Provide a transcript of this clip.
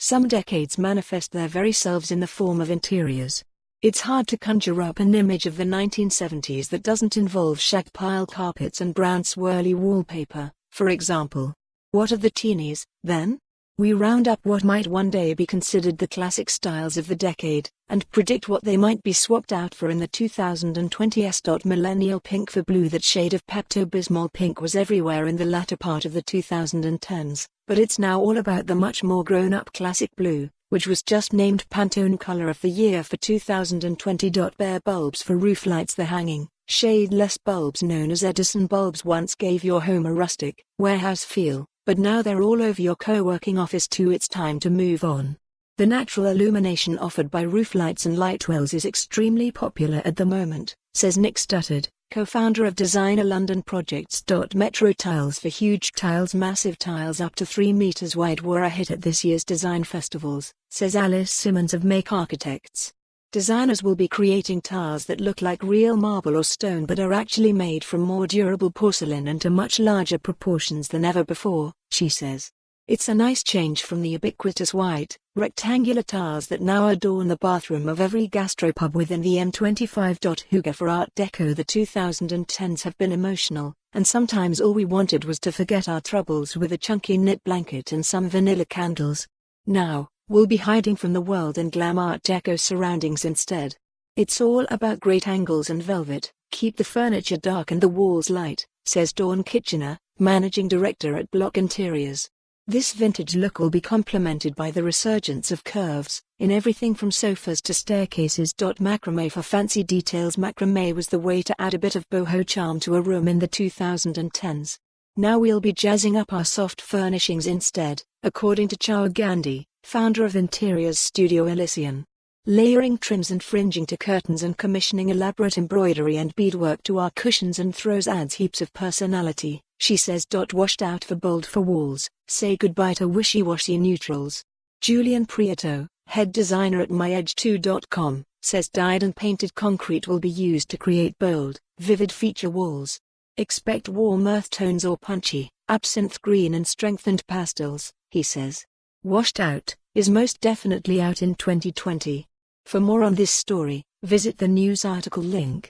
Some decades manifest their very selves in the form of interiors. It's hard to conjure up an image of the 1970s that doesn't involve shag pile carpets and brown swirly wallpaper, for example. What of the teenies, then? We round up what might one day be considered the classic styles of the decade, and predict what they might be swapped out for in the 2020s. Millennial pink for blue. That shade of pepto-bismol pink was everywhere in the latter part of the 2010s, but it's now all about the much more grown-up classic blue, which was just named Pantone Color of the Year for 2020. Bare bulbs for rooflights. The hanging, shadeless bulbs known as Edison bulbs once gave your home a rustic, warehouse feel, but now they're all over your co-working office too. It's time to move on. The natural illumination offered by rooflights and lightwells is extremely popular at the moment, says Nick Stuttard, co-founder of designer London Projects.Metro. Tiles for huge tilesMassive tiles up to 3 meters wide were a hit at this year's design festivals, says Alice Simmons of Make architects. Designers will be creating tiles that look like real marble or stone but are actually made from more durable porcelain and to much larger proportions than ever before, she says. It's a nice change from the ubiquitous white, rectangular tiles that now adorn the bathroom of every gastropub within the M25. Hygge for Art Deco. The 2010s have been emotional, and sometimes all we wanted was to forget our troubles with a chunky knit blanket and some vanilla candles. Now, we'll be hiding from the world in glam Art Deco surroundings instead. It's all about great angles and velvet, keep the furniture dark and the walls light, says Dawn Kitchener, managing director at Blocc Interiors. This vintage look will be complemented by the resurgence of curves, in everything from sofas to staircases. Macrame for fancy details. Macrame was the way to add a bit of boho charm to a room in the 2010s. Now we'll be jazzing up our soft furnishings instead, according to Chao Gandhi, founder of interiors studio Elysian. Layering trims and fringing to curtains and commissioning elaborate embroidery and beadwork to our cushions and throws adds heaps of personality, she says. Washed out for bold for walls, say goodbye to wishy-washy neutrals. Julian Prieto, head designer at myedge2.com, says dyed and painted concrete will be used to create bold, vivid feature walls. Expect warm earth tones or punchy, absinthe green and strengthened pastels, he says. Washed Out is most definitely out in 2020. For more on this story, visit the news article link.